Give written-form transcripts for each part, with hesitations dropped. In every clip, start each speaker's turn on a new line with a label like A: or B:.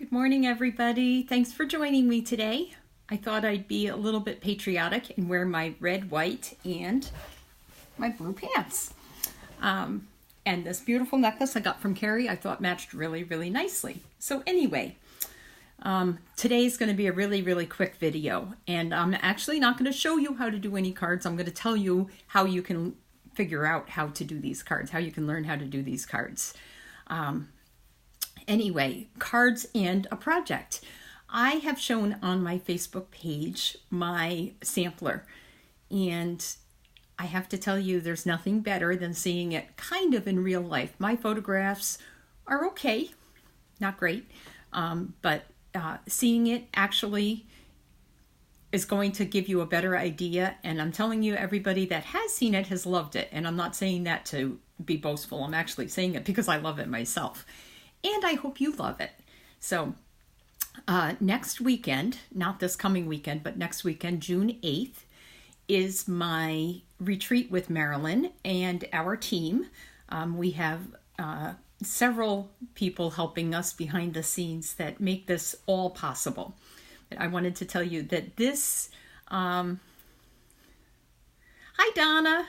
A: Good morning, everybody. Thanks for joining me today. I thought I'd be a little bit patriotic and wear my red, white, and my blue pants. And this beautiful necklace I got from Carrie I thought matched really, really nicely. So anyway, today's going to be a really, really quick video. And I'm actually not going to show you how to do any cards. I'm going to tell you how you can figure out how to do these cards, how you can learn how to do these cards. Anyway, cards and a project. I have shown on my Facebook page my sampler, and I have to tell you there's nothing better than seeing it kind of in real life. My photographs are okay, not great, but seeing it actually is going to give you a better idea, and I'm telling you, everybody that has seen it has loved it, and I'm not saying that to be boastful. I'm actually saying it because I love it myself. And I hope you love it. So next weekend, not this coming weekend, but next weekend, June 8th, is my retreat with Marilyn and our team. We have several people helping us behind the scenes that make this all possible. I wanted to tell you that this... Hi, Donna.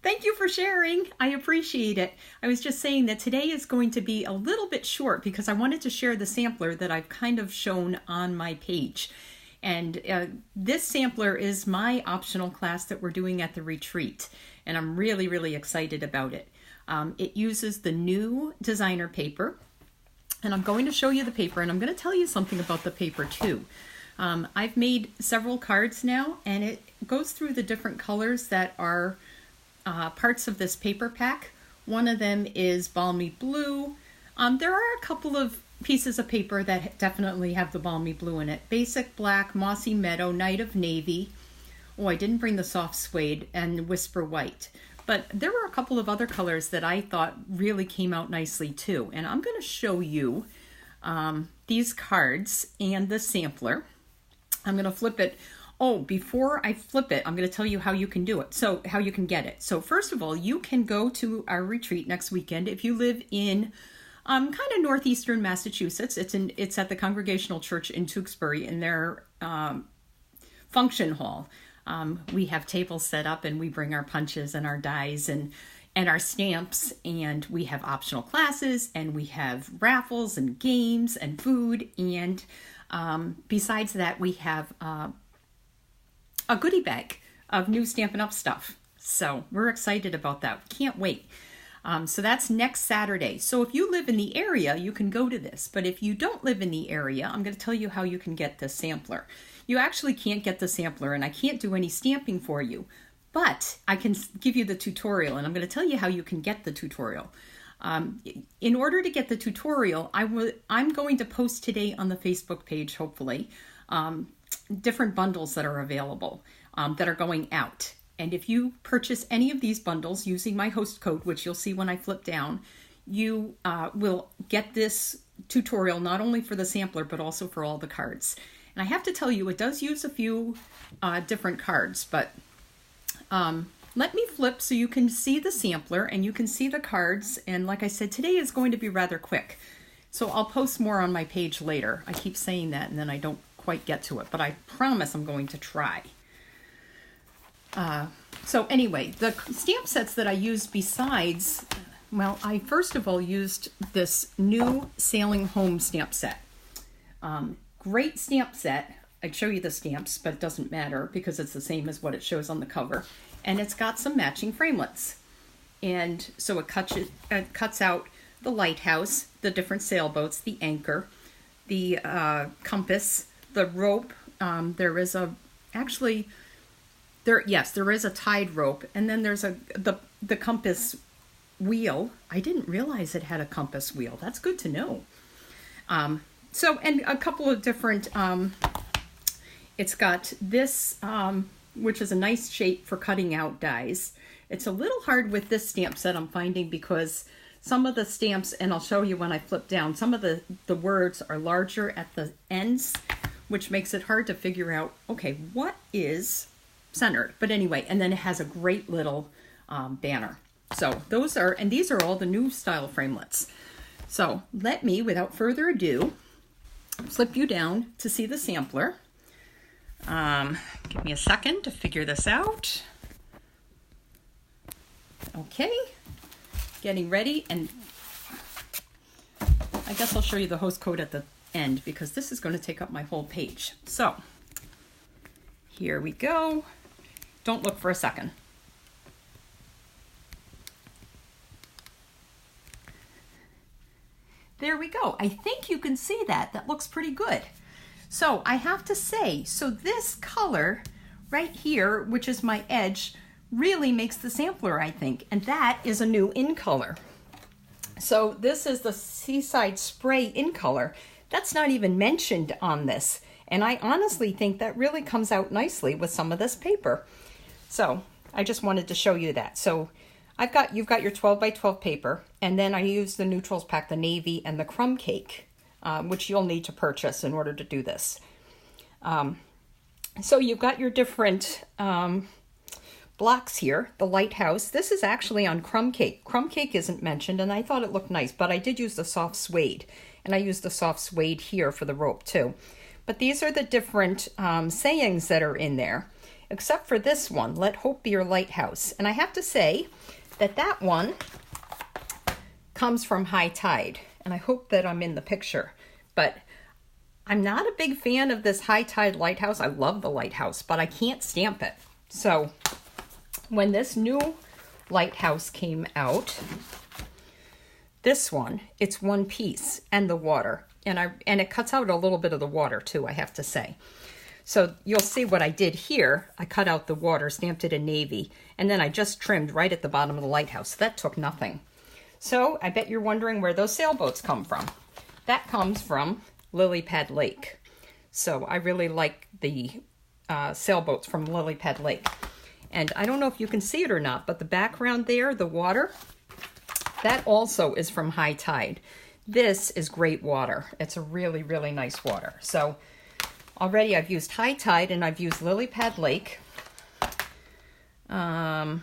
A: Thank you for sharing. I appreciate it. I was just saying that today is going to be a little bit short because I wanted to share the sampler that I've kind of shown on my page. And this sampler is my optional class that we're doing at the retreat. And I'm really, really excited about it. It uses the new designer paper. And I'm going to show you the paper, and I'm going to tell you something about the paper too. I've made several cards now, and it goes through the different colors that are parts of this paper pack. One of them is balmy blue. There are a couple of pieces of paper that definitely have the balmy blue in it. Basic black, mossy meadow, night of navy. Oh, I didn't bring the soft suede, and whisper white. But there were a couple of other colors that I thought really came out nicely too. And I'm going to show you these cards and the sampler. I'm going to flip it. Oh, before I flip it, I'm going to tell you how you can do it. So how you can get it. So first of all, you can go to our retreat next weekend if you live in kind of northeastern Massachusetts. It's at the Congregational Church in Tewksbury in their function hall. We have tables set up, and we bring our punches and our dies and our stamps, and we have optional classes, and we have raffles and games and food, and besides that, we have a goodie bag of new Stampin' Up! Stuff. So we're excited about that. Can't wait. So that's next Saturday. So if you live in the area, you can go to this. But if you don't live in the area, I'm going to tell you how you can get the sampler. You actually can't get the sampler, and I can't do any stamping for you. But I can give you the tutorial, and I'm going to tell you how you can get the tutorial. In order to get the tutorial, I'm going to post today on the Facebook page, hopefully, different bundles that are available that are going out. And if you purchase any of these bundles using my host code, which you'll see when I flip down, you will get this tutorial not only for the sampler, but also for all the cards. And I have to tell you, it does use a few different cards, but let me flip so you can see the sampler and you can see the cards. And like I said, today is going to be rather quick. So I'll post more on my page later. I keep saying that and then I don't quite get to it, but I promise I'm going to try. So anyway, the stamp sets that I used besides, well, I first of all used this new Sailing Home stamp set. Great stamp set. I'd show you the stamps, but it doesn't matter because it's the same as what it shows on the cover. And it's got some matching framelits. And so it cuts out the lighthouse, the different sailboats, the anchor, the compass, the rope. There is a tide rope, and then there's the compass wheel. I didn't realize it had a compass wheel. That's good to know. And a couple of different. It's got this, which is a nice shape for cutting out dies. It's a little hard with this stamp set, I'm finding, because some of the stamps, and I'll show you when I flip down, some of the words are larger at the ends, which makes it hard to figure out, okay, what is centered? But anyway, and then it has a great little banner. So these are all the new style framelits. So let me, without further ado, flip you down to see the sampler. Give me a second to figure this out. Okay, getting ready, and I guess I'll show you the host code at the end because this is going to take up my whole page. So here we go. Don't look for a second. There we go. I think you can see that. That looks pretty good. So I have to say, so this color right here, which is my edge, really makes the sampler, I think. And that is a new in color. So this is the Seaside Spray in color. That's not even mentioned on this. And I honestly think that really comes out nicely with some of this paper. So I just wanted to show you that. So you've got your 12 by 12 paper, and then I used the neutrals pack, the navy and the crumb cake, which you'll need to purchase in order to do this. So you've got your different blocks here. The lighthouse, this is actually on crumb cake. Crumb cake isn't mentioned, and I thought it looked nice, but I did use the soft suede, and I used the soft suede here for the rope too. But these are the different sayings that are in there, except for this one, let hope be your lighthouse. And I have to say that that one comes from High Tide, and I hope that I'm in the picture, but I'm not a big fan of this High Tide lighthouse. I love the lighthouse, but I can't stamp it. So when this new lighthouse came out, this one, it's one piece and the water, and it cuts out a little bit of the water too, I have to say. So you'll see what I did here. I cut out the water, stamped it in navy, and then I just trimmed right at the bottom of the lighthouse. That took nothing. So I bet you're wondering where those sailboats come from. That comes from Lily Pad Lake. So I really like the sailboats from Lily Pad Lake. And I don't know if you can see it or not, but the background there, the water, that also is from High Tide. This is great water. It's a really, really nice water. So already I've used High Tide and I've used Lily Pad Lake. I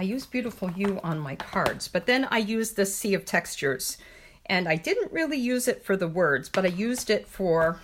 A: used Beautiful You on my cards, but then I used the Sea of Textures, and I didn't really use it for the words, but I used it for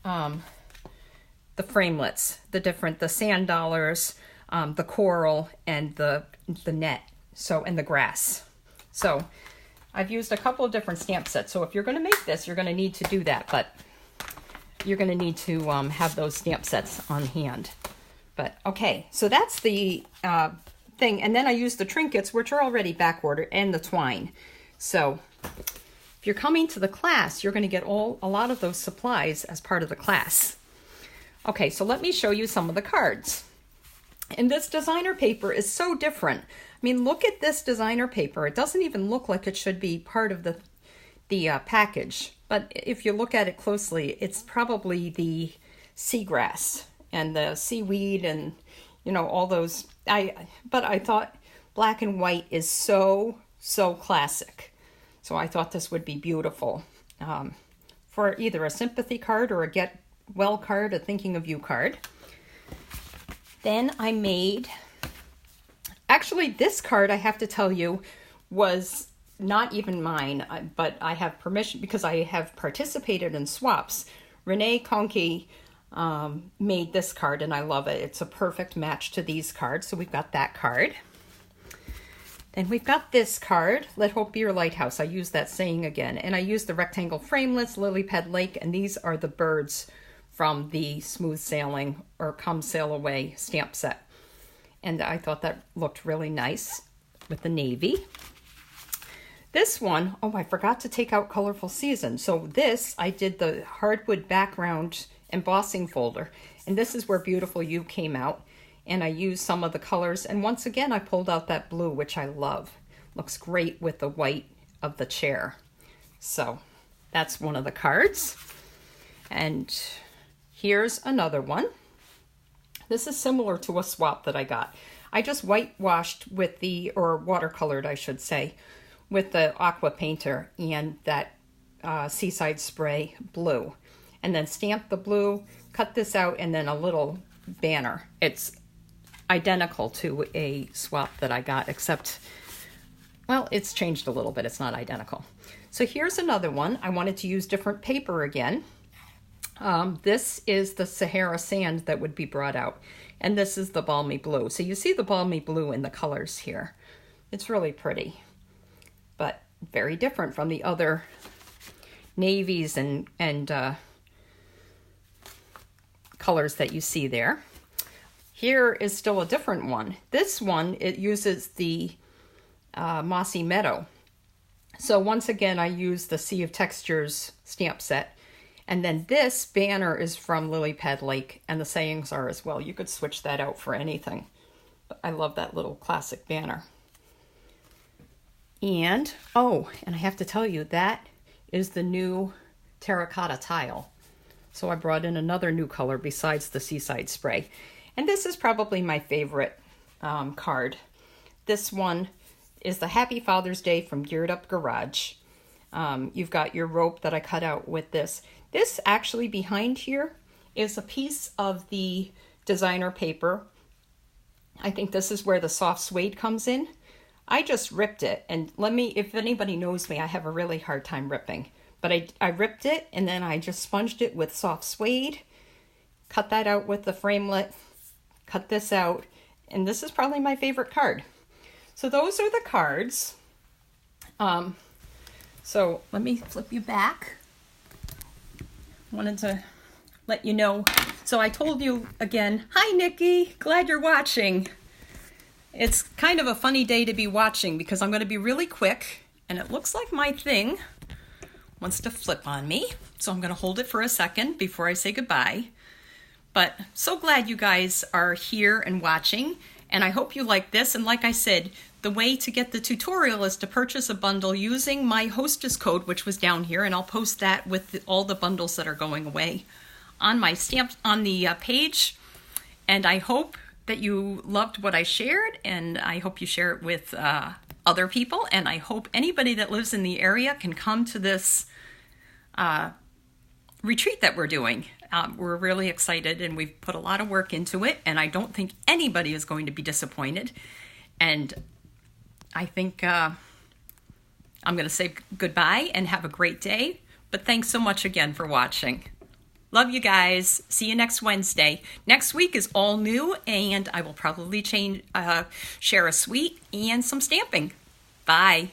A: the framelets, the sand dollars, the coral, and the net, and the grass. So I've used a couple of different stamp sets. So if you're going to make this, you're going to need to do that, but you're going to need to have those stamp sets on hand. But okay, so that's the thing. And then I used the trinkets, which are already back ordered, and the twine. So if you're coming to the class, you're going to get a lot of those supplies as part of the class. Okay, so let me show you some of the cards. And this designer paper is so different. I mean, look at this designer paper. It doesn't even look like it should be part of the package. But if you look at it closely, it's probably the seagrass and the seaweed and, all those. But I thought black and white is so classic. So I thought this would be beautiful for either a sympathy card or a get well card, a thinking of you card. Then I made, actually this card, I have to tell you, was not even mine, but I have permission because I have participated in swaps. Renee Conkey made this card and I love it. It's a perfect match to these cards. So we've got that card. Then we've got this card, Let Hope Be Your Lighthouse. I used that saying again. And I used the rectangle framelets, Lily Pad Lake, and these are the birds from the Smooth Sailing or Come Sail Away stamp set. And I thought that looked really nice with the navy. This one, I forgot to take out Colorful Season. So this, I did the hardwood background embossing folder. And this is where Beautiful You came out. And I used some of the colors. And once again, I pulled out that blue, which I love. Looks great with the white of the chair. So that's one of the cards. And here's another one. This is similar to a swap that I got. I just whitewashed with or watercolored, I should say, with the aqua painter and that Seaside Spray blue. And then stamped the blue, cut this out, and then a little banner. It's identical to a swap that I got, except Well, it's changed a little bit. It's not identical. So here's another one. I wanted to use different paper again. This is the Sahara sand that would be brought out. And this is the balmy blue. So you see the balmy blue in the colors here. It's really pretty, but very different from the other navies and colors that you see there. Here is still a different one. This one, it uses the Mossy Meadow. So once again, I use the Sea of Textures stamp set. And then this banner is from Lily Pad Lake, and the sayings are as well. You could switch that out for anything. But I love that little classic banner. And, oh, and I have to tell you, that is the new terracotta tile. So I brought in another new color besides the Seaside Spray. And this is probably my favorite card. This one is the Happy Father's Day from Geared Up Garage. You've got your rope that I cut out with this. This actually behind here is a piece of the designer paper. I think this is where the soft suede comes in. I just ripped it, and if anybody knows me, I have a really hard time ripping. But I ripped it, and then I just sponged it with soft suede, cut that out with the framelit, cut this out, and this is probably my favorite card. So those are the cards. So let me flip you back. Wanted to let you know. So I told you again, hi Nikki, glad you're watching. It's kind of a funny day to be watching because I'm going to be really quick, and it looks like my thing wants to flip on me. So I'm going to hold it for a second before I say goodbye. But so glad you guys are here and watching, and I hope you like this. And like I said, the way to get the tutorial is to purchase a bundle using my hostess code, which was down here, and I'll post that with all the bundles that are going away on my page. And I hope that you loved what I shared, and I hope you share it with other people, and I hope anybody that lives in the area can come to this retreat that we're doing. We're really excited, and we've put a lot of work into it, and I don't think anybody is going to be disappointed. And I think I'm going to say goodbye and have a great day. But thanks so much again for watching. Love you guys. See you next Wednesday. Next week is all new, and I will probably share a suite and some stamping. Bye.